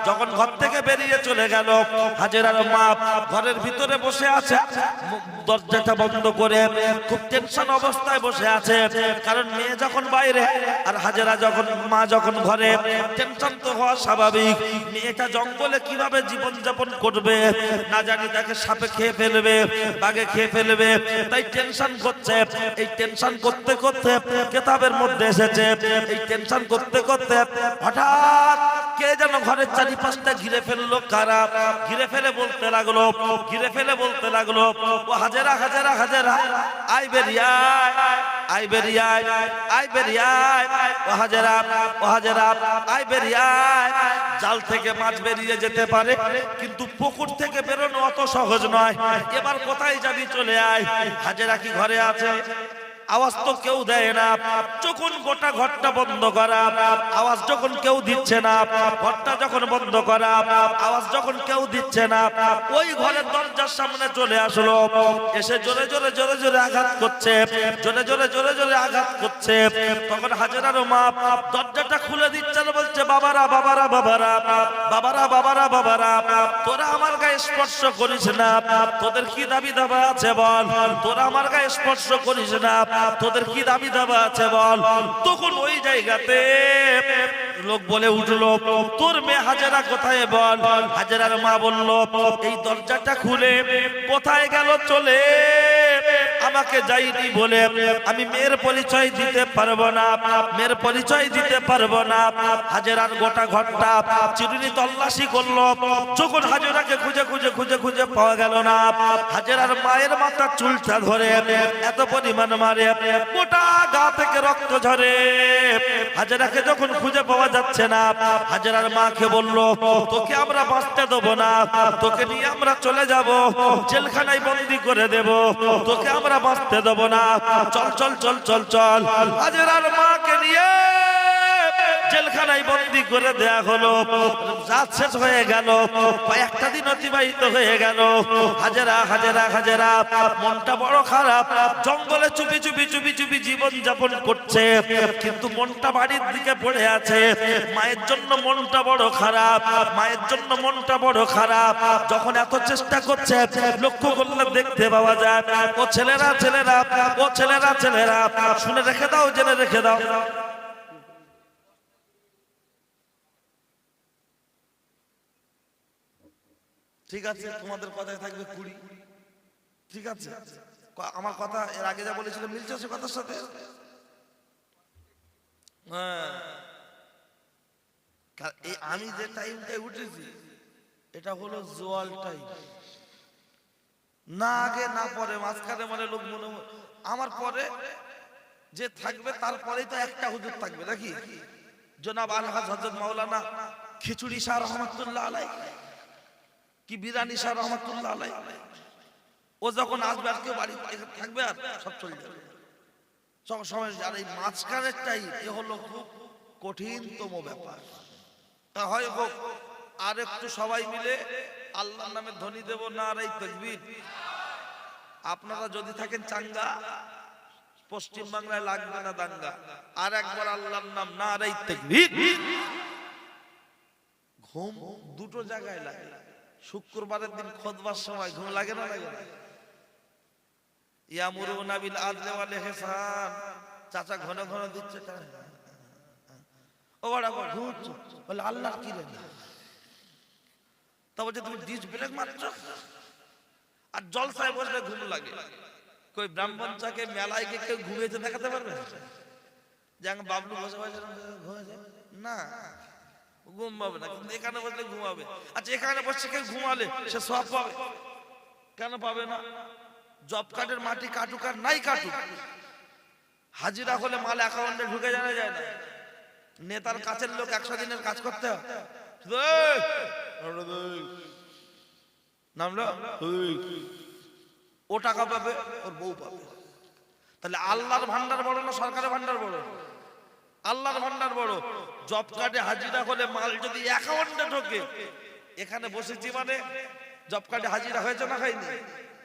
যখন ঘর থেকে বেরিয়ে চলে গেল, হাজেরার মা ঘরের ভিতরে বসে আছে, দরজাটা বন্ধ করে খুব টেনশন অবস্থায় বসে আছে। কারণ মেয়ে যখন বাইরে আর হাজেরা যখন, মা যখন ঘরে, টেনশন তো হওয়া স্বাভাবিক। মেয়েটা জঙ্গলে কিভাবে জীবন যাপন করবে, না জানি তাকে সাপে খেয়ে ফেলবে, বাঘে খেয়ে ফেলবে, তাই টেনশন করছে। এই টেনশন করতে করতে কিতাবের মধ্যে এসেছে, এই টেনশন করতে করতে হঠাৎ কে যেন ঘরের চারিপাশটা ঘিরে ফেললো। কারা? ঘিরে ফেলে বলতে লাগলো, ঘিরে ফেলে বলতে লাগলো, ও হাজেরা, হাজেরা, হাজেরা, আই বেরিয়া, আই বেরিয়া, আই বেরিয়া, ও হাজেরা, ও হাজেরা, আই বেরিয়া। জাল থেকে মাছ বেরিয়ে যেতে পারে, কিন্তু পুকুর থেকে বেরোনো অত সহজ নয়। এবার কোথায় যাবি, চলে আয়। হাজেরা কি ঘরে আছে? আওয়াজ তো কেউ দেয় না। যখন গোটা ঘরটা বন্ধ করা, আওয়াজ যখন কেউ দিচ্ছে না, ঘরটা যখন বন্ধ করা, আওয়াজ যখন কেউ দিচ্ছে না, ওই ঘরের দরজার সামনে চলে আসলো। এসে জোরে জোরে জোরে জোরে আঘাত করছে, জোরে জোরে জোরে জোরে আঘাত করছে। তখন হাজেরার মা দরজাটা খুলে দিচ্ছে, বলছে বাবারা, বাবারা, বাবারা, বাবারা, বাবারা, বাবারা, তোরা আমার গায়ে স্পর্শ করিস না। তোদের কি দাবি দাবা আছে বল? তোরা আমার গায়ে স্পর্শ করিস না, তোদের কি দাবি দাবা আছে বল? তখন ওই জায়গাতে লোক বলে উঠলো, তোর মেয়ে হাজেরা কোথায় বল? হাজেরার মা বলল, এই দরজাটা খুলে কোথায় গেল চলে, আমাকে যাইনি বলে আমি মেয়ের পরিচয় দিতে পারবো না, মেয়ের পরিচয় দিতে পারবো না। হাজেরার গোটা ঘরটা চিরুনি তল্লাশি করলো, যখন হাজেরাকে খুঁজে খুঁজে খুঁজে খুঁজে পাওয়া গেল না, হাজেরার মায়ের মাথার চুলটা ধরে এত পরিমাণ মারে, গোটা গা থেকে রক্ত ঝরে। হাজেরাকে যখন খুঁজে পাওয়া যাচ্ছে না, হাজেরার মাকে বলল, তোকে আমরা বাঁচতে দেবো না, তোকে নিয়ে আমরা চলে যাব, জেলখানায় বন্দি করে দেব, তোকে আমরা বাঁচতে দেবো না, চল চল চল চল চল। হাজেরার মাকে নিয়ে জেলখানায় বন্দী করে দেয়া হলো। রাত শেষ হয়ে গেল, কয়েকটা দিন অতিবাহিত হয়ে গেল। হাজেরা হাজেরা হাজেরা মনটা বড় খারাপ, জঙ্গলে চুপি চুপি চুপি চুপি জীবন যাপন করছে, কিন্তু মনটা বাড়ির দিকে পড়ে আছে। মায়ের জন্য মনটা বড় খারাপ, মায়ের জন্য মনটা বড় খারাপ। যখন এত চেষ্টা করছে, লক্ষ্য করলে দেখতে পাওয়া যায়, ও ছেলেরা ছেলেরা, ও ছেলেরা ছেলেরা, শুনে রেখে দাও, জেনে রেখে দাও। ঠিক আছে, তোমাদের কথায় থাকবে 20। ঠিক আছে, আমার কথা এর আগে যা বলেছিলাম মিলছে সে কথার সাথে? হ্যাঁ, আমি যে টাইমটাই উঠেছি এটা হলো জোয়াল টাইম, না আগে না পরে, মাঝখানে মানে লোক মনে আমার পরে যে থাকবে তারপরেই তো একটা হুজুর থাকবে নাকি? জনাব আলহাজ হযরত মাওলানা খিচুড়ি শাহ রহমাতুল্লাহ আলাইহি কি বিরানি শাহ রহমাতুল্লাহ আলাইহি, ও যখন আসবে আর কেউ বাড়ি থাকবে আর সব চলে যাবে সব সময়। আর এই মাঝখানেরটাই এ হলো খুব কঠিনতম ব্যাপার। তা হয় হোক, আর একটু সবাই মিলে আল্লাহর নামে ধ্বনি দেব, নারায়ে তাকবীর। আপনারা যদি থাকেন চাঙ্গা, পশ্চিম বাংলায় লাগবে না দাঙ্গা। আর একবার আল্লাহর নাম, নারায়ে তাকবীর। ঘুম দুটো জায়গায় লাগে। শুক্রবারের দিন খুতবার সময় ঘুম লাগে না লাগে না? ইয়ামুরুনা বিল আদলি ওয়াল ইহসান, চাচা ঘন ঘন দিচ্ছে, ও বড় ঘুমছো, বলে আল্লাহ কি রে, তা বলছে তুমি ডিস ব্রেক মারছো আর জলসায় বসলে ঘুম লাগে। কই ব্রাহ্মণ চাকে মেলায় গিয়ে কেউ ঘুমিয়েছে দেখাতে পারবে? যেমন বাবলু বসে বসে ঘুমাবে না, ঘুমাবে না, কিন্তু এখানে বসলে ঘুমাবে। আচ্ছা, এখানে বসে কেউ ঘুমালে সে সওয়াব পাবে? কেন পাবে না? জব কার্ডের মাটি কাটুক আর নাই কাটুক, হাজিরা হলে মাল অ্যাকাউন্টে ঢুকে জানা যায় না। নেতার কাছের লোক 100 দিনের কাজ করতে হয়, নামলো ও টাকা পাবে, ওর বউ পাবে। তাহলে আল্লাহর ভান্ডার বড় না সরকারের ভান্ডার বড়? আল্লাহর ভান্ডার বড়। জব কার্ডে হাজিরা হলে মাল যদি অ্যাকাউন্টে ঢোকে, এখানে বসেছি মানে জব কার্ডে হাজিরা হয়েছে না হয়নি?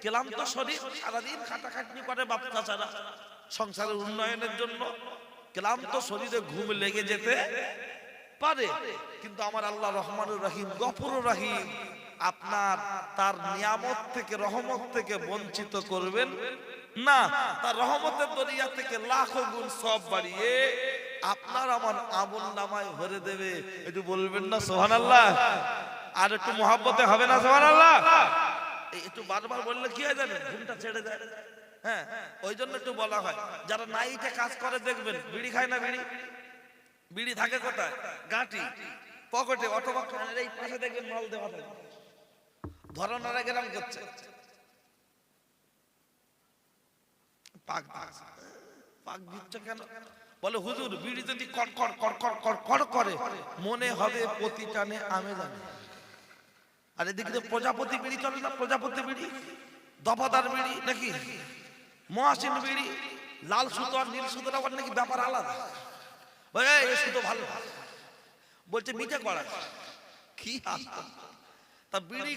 ক্লান্ত শরীর, সারাদিন খাটাখাটনি করে বাপ চাচারা সংসারের উন্নয়নের জন্য, ক্লান্ত শরীরে ঘুম লেগে যেতে পারে, কিন্তু আমার আল্লাহ রহমানুর রহিম, গফুরুর রহিম, আপনার তার নিয়ামত থেকে, রহমত থেকে বঞ্চিত করবেন না। তার রহমতের দরিয়া থেকে লাখো গুণ সব বাড়িয়ে আপনার আমার আমল নামায় ভরে দেবে। একটু বলবেন না সুবহানাল্লাহ? আর একটু মহব্বতে হবে না সুবহানাল্লাহ? একটু বারবার বললে কি হয় জানেন, ঘুমটা ছেড়ে যায়। হ্যাঁ, ওই জন্য একটু বলা হয়, যারা নাইটে কাজ করে দেখবেন বিড়ি খায় না, বিড়ি বিড়ি থাকে কোথায়? গাঁটি, পকেটে, অথবা কানের এই পাশে দেখবেন মাল দেওয়া থাকে। ধরনারা গেলাম করছে, পাক পাক দিচ্ছে কেন? বলে হুজুর বিড়ি যদি কড়কড় কড়কড় কড়কড় করে মনে হবে প্রতিটানে আমে জানে। আর এদিকে প্রজাপতি বিড়ি চলে না, প্রজাপতি বিড়ি, দফাদার বিড়ি নাকি মহাসিন বিড়ি, লাল সুতো আর নীল সুতোর আবার নাকি ব্যাপার আলাদা। এই সুতো ভালো, বলছে মিঠে করা কি? তা বিড়ি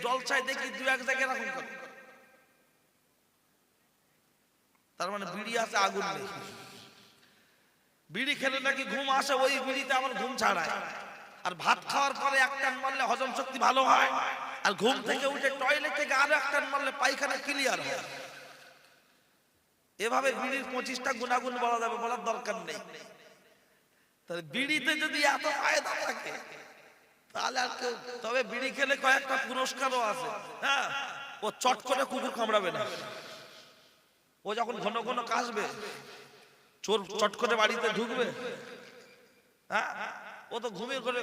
জলসায় দেখি দু এক জায়গায় এরকম করে, তার মানে বিড়ি আছে, আগুন নেই। বিড়ি খেলে নাকি ঘুম আসে, ওই বিড়িতে আমার ঘুম ছাড়ায়। আর ভাত খাওয়ার পরে এক টান মারলে হজম শক্তি ভালো হয়, আর ঘুম থেকে উঠে টয়লেট থেকে আরো এক টান মারলে পায়খানা ক্লিয়ার হয়। এভাবে বিড়ির 25টা গুণাগুণ বলা যাবে, বলার দরকার নেই। তাহলে বিড়িতে যদি এত ফায়দা থাকে তাহলে আর কেউ, তবে বিড়ি খেলে কয়েকটা পুরস্কারও আছে। হ্যাঁ, ও চট করে কুকুর কামড়াবে না। ও যখন ঘন ঘন কাশবে, চোর চট করে বাড়িতে ঢুকবে, হ্যাঁ, ও তো ঘুমিয়ে করে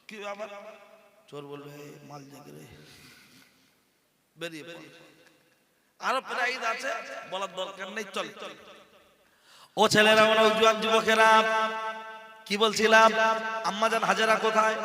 কি আবার চোর বলবে মাল জেগে রে, বেরিয়ে পড়ে। আরো প্রাইজ আছে, বলার দরকার নেই। চল ও ছেলেরা, ওরা উজ্জ্বল যুবকেরা, কি বলছিলাম, আম্মাজান হাজেরা কোথায়?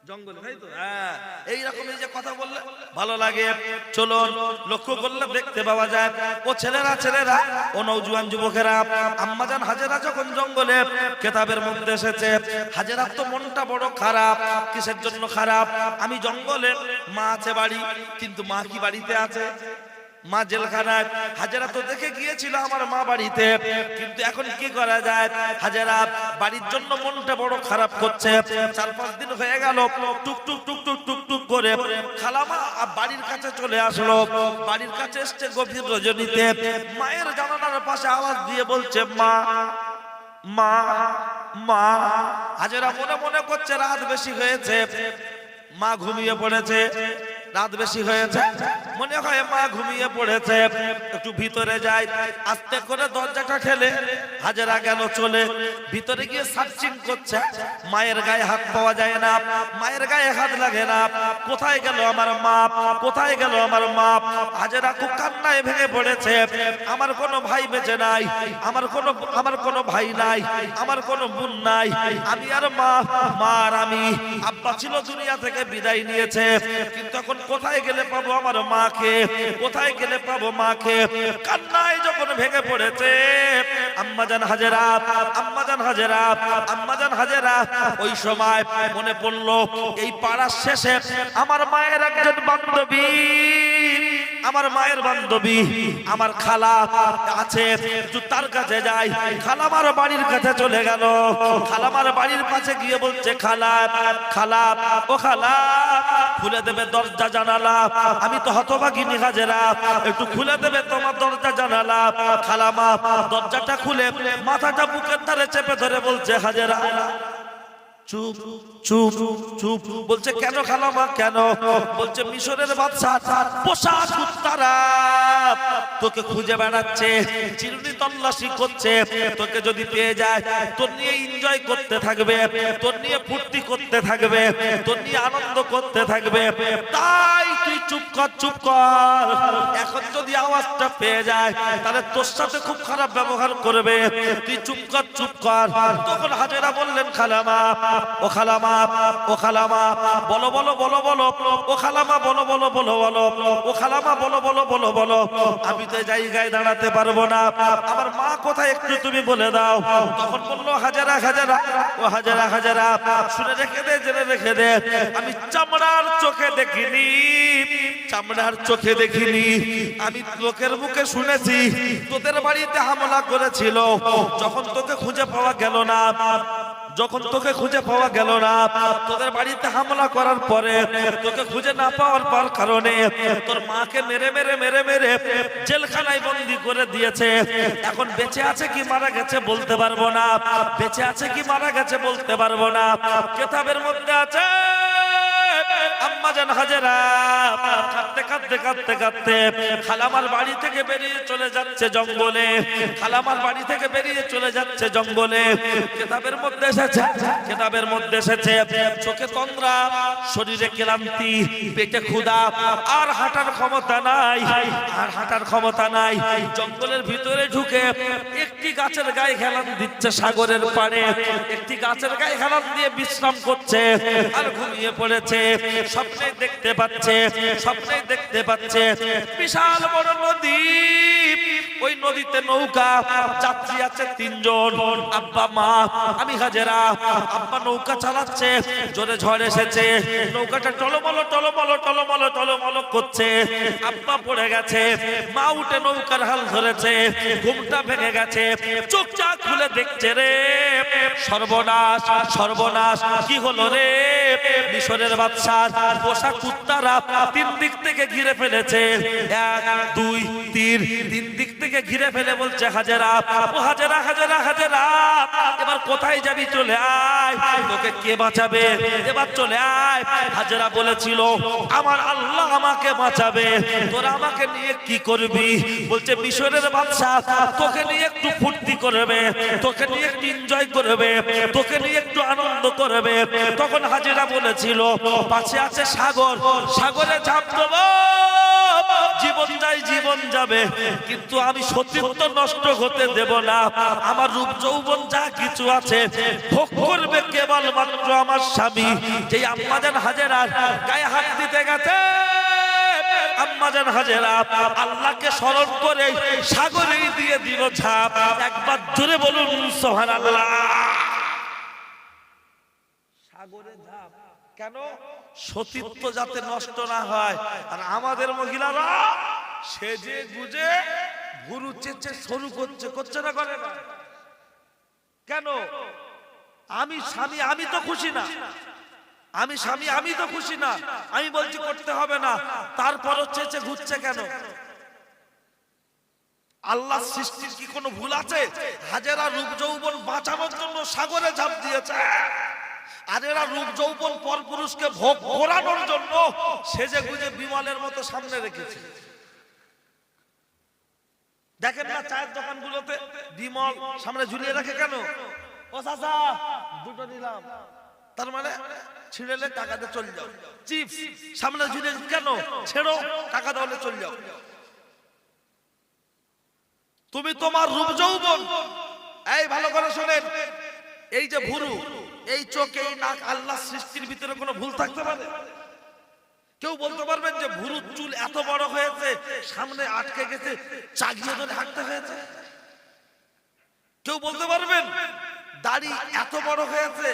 জঙ্গলে, তাই তো? হ্যাঁ, এইরকম এই যে কথা বললে ভালো লাগে। চলুন লক্ষ্য করলে দেখতে পাওয়া যায়, ও ছেলেরা ও নওজোয়ান যুবকেরা, আম্মাজান হাজেরা যখন জঙ্গলে কেতাবের মধ্যে এসেছে, হাজেরার তো মনটা বড় খারাপ। কিসের জন্য খারাপ? আমি জঙ্গলে, মা আছে বাড়ি, কিন্তু মা কি বাড়িতে আছে? মা জেলখানায়। হাজেরা তো দেখে গিয়েছিল আমার মা বাড়িতে, কিন্তু এখন কি করা যায়? হাজেরা বাড়ির জন্য মনটা বড় খারাপ করছে। 4-5 দিন হয়ে গেল, টুক টুক টুক টুক টুক টুক করে খালামা বাড়ির কাছে চলে আসলো। বাড়ির কাছে এসছে গভীর রজনীতে, মায়ের জানালার পাশে আওয়াজ দিয়ে বলছে মা মা মা। হাজেরা মনে মনে করছে রাত বেশি হয়েছে, মা ঘুমিয়ে পড়েছে। রাত বেশি হয়েছে, মনে হয় মা ঘুমিয়ে পড়েছে। একটু ভিতরে যাই, আস্তে করে দরজাটা ঠেলে হাজেরা গেল চলে। ভিতরে গিয়ে সার্চিং করছে, মায়ের গায়ে হাত পাওয়া যায় না, মায়ের গায়ে হাত লাগে না। কোথায় গেল আমার মা? কোথায় গেল আমার মা? হাজেরা খুব কান্নায় ভেঙে পড়েছে। আমার কোনো ভাই বেঁচে নাই, আমার কোনো ভাই নাই, আমার কোনো বোন নাই, আমি আর মা, মা আর আমি। আব্বা ছিল দুনিয়া থেকে বিদায় নিয়েছে, কিন্তু এখন কোথায় গেলে পাবো আমার মাকে? কোথায় গেলে পাবো মাকে? কান্নায় যখন ভেঙে পড়েছে আম্মাজান হাজেরা, আম্মাজান হাজেরা, আম্মাজান হাজেরা, ওই সময় মনে পড়লো এই পাড়ার শেষে আমার মায়ের একজন বান্ধবী, আমার মায়ের বান্ধবী, আমার খালা আছে, তার কাছে যাই। খালামার বাড়ির কাছে চলে গেল। খালামার বাড়ির কাছে গিয়ে বলছে খালা, খালা ও খালা, খুলে দেবে দরজা জানালা? আমি তো হতভাগিনী হাজেরা, একটু খুলে দেবে তোমার দরজা জানালা? খালামা দরজাটা খুলে মাথাটা বুকের ধারে চেপে ধরে বলছে হাজেরা চুপ চুপ চুপ। বলছে কেন খালামা কেন? বলছে মিশরের বাদশা পোষা কুত্তারা তোকে খুঁজে বেড়াচ্ছে, চিরুনি তল্লাশি করছে। তোকে যদি পেয়ে যায় তোর নিয়ে এনজয় করতে থাকবে, তোর নিয়ে ফুর্তি করতে থাকবে, তোর নিয়ে আনন্দ করতে থাকবে। তাই তুই চুপ কর, চুপ কর। এখন যদি আওয়াজটা পেয়ে যায় তাহলে তোর সাথে খুব খারাপ ব্যবহার করবে, তুই চুপ কর, চুপ কর। তখন হাজেরা বললেন খালামা ও খালামা, ও খালামা বলো বলো বলো বলো, ও খালামা বলো বলো বলো বলো, ও খালামা বলো বলো বলো বলো। আমি তো জায়গায় দাঁড়াতে পারবো না, আমার মা কোথায় একটু তুমি বলে দাও। তখন বললো হাজেরা, হাজেরা ও হাজেরা, হাজেরা শুনে রেখে দে, জেনে রেখে দে, আমি চামড়ার চোখে দেখিনি, চামড়ার চোখে দেখিনি, আমি লোকের মুখে শুনেছি তোদের বাড়িতে হামলা করেছিল। যখন তোকে খুঁজে পাওয়া গেল না, যখন তোকে খুঁজে পাওয়া গেল না, তোদের বাড়িতে হামলা করার পরে তোকে খুঁজে না পাওয়ার পর কারণে তোর মাকে মেরে মেরে মেরে মেরে জেলখানায় বন্দি করে দিয়েছে। এখন বেঁচে আছে কি মারা গেছে বলতে পারবো না, বেঁচে আছে কি মারা গেছে বলতে পারবো না। কিতাবের মধ্যে আছে আম্মাজান হাজেরা কাঁদতে কাঁদতে কাঁদতে কাঁদতে খালামার বাড়ি থেকে বেরিয়ে চলে যাচ্ছে জঙ্গলে, খালামার বাড়ি থেকে বেরিয়ে চলে যাচ্ছে জঙ্গলে। কিতাবের মধ্যে এসেছে, কিতাবের মধ্যে এসেছে চোখে তন্দ্রা, শরীরে ক্লান্তি, পেটে ক্ষুধা, আর হাঁটার ক্ষমতা নাই, আর হাঁটার ক্ষমতা নাই। জঙ্গলের ভিতরে ঢুকে একটি গাছের গায়ে হেলান দিচ্ছে, সাগরের পাড়ে একটি গাছের গায়ে হেলান দিয়ে বিশ্রাম করছে আর ঘুমিয়ে পড়েছে। স্বপ্নে দেখতে পাচ্ছে, স্বপ্নে দেখতে পাচ্ছে বিশাল বড় নদী, ওই নদীতে নৌকা, যাত্রী আছে 3 জন, আব্বা মা আমি হাজেরা। আব্বা নৌকা চালাচ্ছে, জোরে ঝড় এসেছে, নৌকাটা টলমলো টলমলো টলমলো টলমলো করছে। আব্বা পড়ে গেছে, মা উঠে নৌকার হাল ধরেছে, ঘুমটা ভেঙে গেছে, চোখটা খুলে দেখছে রে সর্বনাশ, সর্বনাশ কি হলো রে? মিশরের বাদশা পোষা কুত্তারা 3 দিক থেকে ঘিরে ফেলেছে, 1 2 3, 3 দিক থেকে ঘিরে ফেলে বলছে হাজেরা ও হাজেরা, হাজেরা হাজেরা এবার কোথায় যাবি? চলে আয়, তোকে কে বাঁচাবে? এবার চলে আয়। হাজেরা বলেছিল আমার আল্লাহ আমাকে বাঁচাবে, তোরা আমাকে নিয়ে কি করবি? বলছে মিশরের বাদশা তোকে নিয়ে একটু ফুর্তি করবে, তোকে নিয়ে একটু এনজয় করবে, তোকে নিয়ে একটু আনন্দ করবে। তখন হাজেরা বলেছিল পাশে আছে সাগর, সাগরে ঝাঁপ দেবো, জীবন যায় জীবন যাবে, কিন্তু আমি সতীত্ব নষ্ট হতে দেব না। আমার রূপ যৌবন যা কিছু আছে ভোগ করবে কেবল মাত্র আমার স্বামী। যেই আম্মাজান হাজেরা গায়ে হাত দিতে গেছে, আম্মাজান হাজেরা আল্লাহকে স্মরণ করে সাগরেই দিয়ে দিল ঝাঁপ। একবার জোরে বলুন সুবহানাল্লাহ। সাগরে ঝাঁপ কেন? সতীত্ব যাতে নষ্ট না হয়। আর আমাদের মহিলারা সেজে গুজে ভুরু চেঁচে শুরু করছে না, করে না কেন? আমি স্বামী, আমি তো খুশি না। আমি স্বামী, আমি তো খুশি না। আমি বলছি করতে হবে না, তারপরও চেঁচে ঘুরছে কেন? আল্লাহ সৃষ্টির কি কোনো ভুল আছে? হাজেরা রূপ যৌবন বাঁচানোর জন্য সাগরে ঝাঁপ দিয়েছে, আর এরা রূপ যৌবন পরপুরুষকে ভোগ করানোর জন্য সেজে গুজে বিমলের মতো সামনে রেখেছে। দেখেন না চায়ের দোকানগুলোতে বিমল সামনে ঝুলিয়ে রাখে কেন? ও চাচা দুটো নিলাম, তার মানে ছিঁড়েলে টাকা দিয়ে চলে যাও। চিপস সামনে ঝুলিয়ে কেন? ছেড়ো, টাকা দাও, চলে যাও। তুমি তোমার রূপ যৌবন, এই ভালো করে শোনেন, এই যে ভুরু, এই চোখ, এই নাক, আল্লাহ সৃষ্টির ভিতরে কোনো ভুল থাকতে পারে? কেউ বলতে পারবেন যে ভুরুর চুল এত বড় হয়েছে, সামনে আটকে গেছে, চাগিয়ে ধরে হাঁটতে হয়েছে? কেউ বলতে পারবেন দাড়ি এত বড় হয়েছে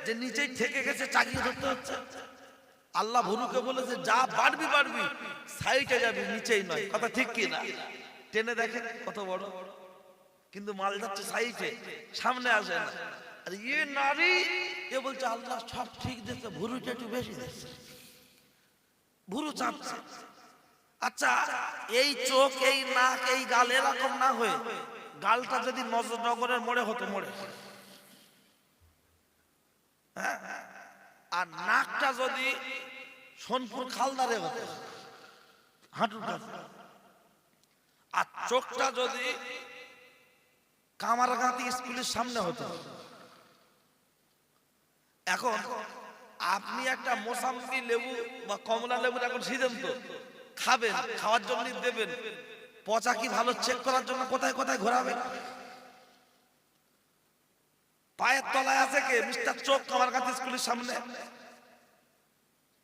যে নিচেই থেকে গেছে, চাগিয়ে ধরতে হচ্ছে? আল্লাহ ভুরুকে বলেছে যা বাড়বি বাড়বি, সাইডে যাবি, নিচেই নয়। কথা ঠিক কি না? টেনে দেখেন কত বড়, কিন্তু মাল যাচ্ছে সাইডে, সামনে আসে না। আর ইয়ে নারী, এ বলছে আল্লাহ সব ঠিক দিচ্ছে, ভুরুটা একটু বেশি দিচ্ছে, ভুরু চাপছে। আচ্ছা, এই চোখ, এই নাক, এই গাল এরকম না হয়ে গালটা যদি নজরনগরের মোড়ে হতো, মোড়ে, হ্যাঁ, আর নাকটা যদি সোনপুর খালদারে হতো, হাঁটুর কাছে, আর চোখটা যদি কামারগাতি স্কুলের সামনে হতো। এখন আপনি একটা মোসাম্বি লেবু বা কমলা লেবুর এখন সিজন তো খাবেন, খাওয়ার জন্য দেবেন, পচা কি ভালো চেক করার জন্য কোথায় কোথায় ঘোরাবেন? পায়ের তলায় আছে কে? মিস্টার চোখ কামারগাতি স্কুলের সামনে।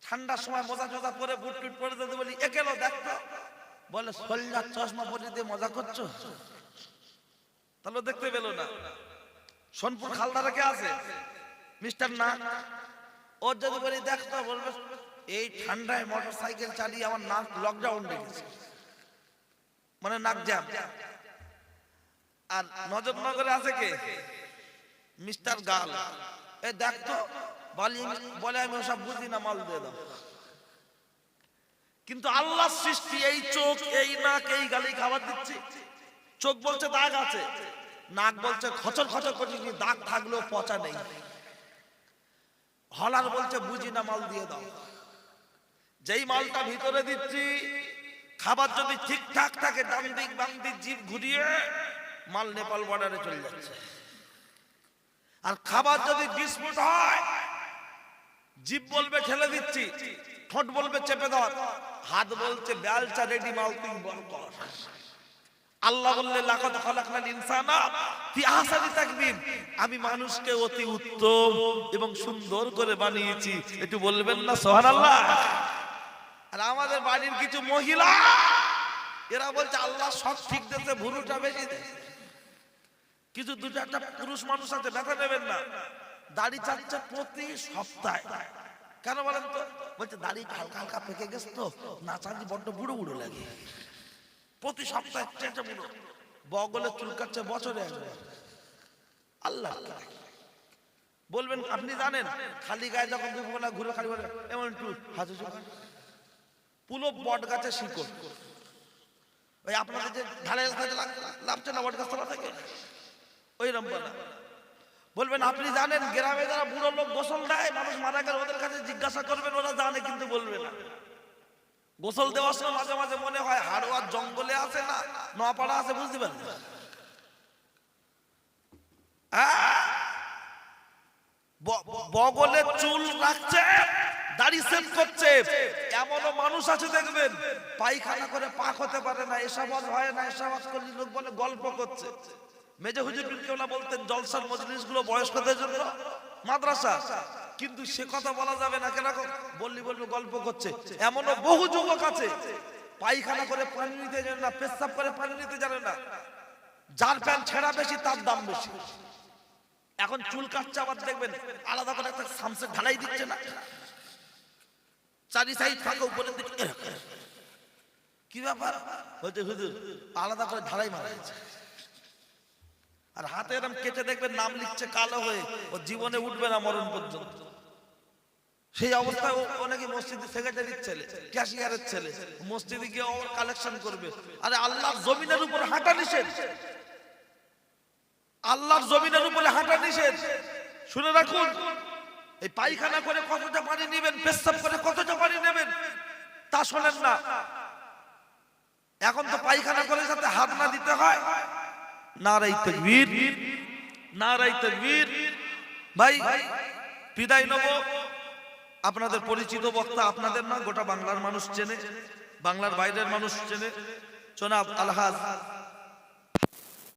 ঠান্ডার সময় মোজা টোজা পরে বুট টুট পরে যদি বলি এ গেল দেখতো, বলে সোল্লার চশমা পরে দিয়ে মজা করছো, তাহলে দেখতে পেল না। সোনপুর খালদারে কে আছে? মিস্টার না, ওর যদি বলি দেখতো, বলবে এই ঠান্ডায় মোটর সাইকেল চালিয়ে আমার নাক লকডাউন লেগেছে, মানে নাক জ্যাম। আর নজরনগরে আছে কে? মিস্টার গাল, এ দেখতো, বলে আমি ওসব বুঝি না, মাল দিয়ে দাও। কিন্তু আল্লাহ সৃষ্টি এই চোখ, এই নাক, এই গালি খাবার দিচ্ছি। চোখ বলছে দাগ আছে, নাক বলছে খচর খচর করছি, দাগ থাকলেও পচা নেই। হলার বলছে বুঝি না, মাল দিয়ে দাও। যেই মালটা ভিতরে দিচ্ছি, খাবার যদি ঠিকঠাক থাকে, ডান দিক বাম দিক জিভ ঘুরিয়ে মাল নেপাল বর্ডারে চলে যাচ্ছে। আর খাবার যদি ডিসপুট হয়, জিভ বলবে ঠেলে দিচ্ছি, ঠোঁট বলবে চেপে ধর, হাত বলছে বেলচা রেডি, মাল তুই বল কর। আল্লাহ বললে লাকাদ খালাকনাল ইনসানা ফি আহসানি তাকবীর, আমি মানুষকে অতি উত্তম এবং সুন্দর করে বানিয়েছি। একটু বলবেন না সুবহানাল্লাহ? আর আমাদের বাড়ির কিছু মহিলা, এরা বলছে আল্লাহ সব ঠিক দিয়েছে, ভুরুটা বেশি দিয়েছে। কিছু দুটো একটা পুরুষ মানুষ আছে, ব্যথা নেবেন না, দাড়ি চাচ্ছে প্রতি সপ্তাহে। কেন বলেন তো? বলছে দাড়ি হালকা হালকা পেকে গেছে তো, না চাঁদি বড্ড বুড়ো বুড়ো লাগে। প্রতি সপ্তাহে চেঁচে বুড়ো, বগলে চুল কাটছে বছরে একবার। আল্লাহ বলবেন আপনি জানেন, খালি গায়ে যখন দুপুরবেলা ঘুরে খালি বলে এমন একটু হাজু পুলো বট গাছের শিকড়, ওই আপনাকে যে ঢালে লাভছে না বট গাছ থেকে, ওই রম্বনা। বলবেন আপনি জানেন, গ্রামে যারা বুড়ো লোক গোসল দেয়, মানুষ মারা গেলে ওদের কাছে জিজ্ঞাসা করবেন, ওরা জানে কিন্তু বলবে না। গোসল দেওয়ার সময় মাঝে মাঝে মনে হয় হাড়োয়ার জঙ্গলে আছে না নোয়াপাড়া আছে, বুঝতে পারেন? বগলে চুল রাখছে, দাড়ি সেভ করছে, এমনও মানুষ আছে দেখবেন পায়খানা করে পাক হতে পারে না, এসাবাদ হয় না, এসাবাদ করলে লোক বলে গল্প করছে। মেজে হুজুর বিলকেওলা বলতেন জলসার মজলিস গুলো বয়স্কদের জন্য মাদ্রাসা, কিন্তু সে কথা বলা যাবে না, কেন বললি বলবো গল্প করছে। এমনও বহু যুবক আছে পায়খানা করে পানি নিতে জানে না, পেশাব করে পানি নিতে জানে না, যার প্যান্ট ছেঁড়া বেশি তার দাম বেশি। এখন চুল কাটছে, আবার দেখবেন আলাদা করে একটা সামসে ঢালাই দিচ্ছে না, চারি সাইড ফাঁকা উপরে দিকে, কি ব্যাপার বলছে হুজুর আলাদা করে ঢালাই মারা যাচ্ছে। আর হাতে এরকম কেটে দেখবেন নাম লিখছে কালো হয়ে, ও জীবনে উঠবে না মরণ পর্যন্ত। সেই অবস্থায় অনেকে মসজিদে সেক্রেটারির ছেলে, ক্যাশিয়ারের ছেলে, মসজিদে গিয়ে ওর কালেকশন করবে। আরে আল্লাহর জমিনের উপর হাঁটা নিষেধ, আল্লাহর জমিনের উপরে হাঁটা নিষেধ। শুনে রাখুন, এই পায়খানা করে কতটা পানি নেবেন, পেশাব করে কতটা পানি নেবেন তা শোনেন না। এখন তো পায়খানা করে যাতে হাত না দিতে হয়। নারায়ে তাকবীর, নারায়ে তাকবীর। ভাই বিদায় নেব। আপনাদের পরিচিত বক্তা, আপনাদের না গোটা বাংলার মানুষ চেনে, বাংলার বাইরের মানুষ চেনে, জনাব আলহাজ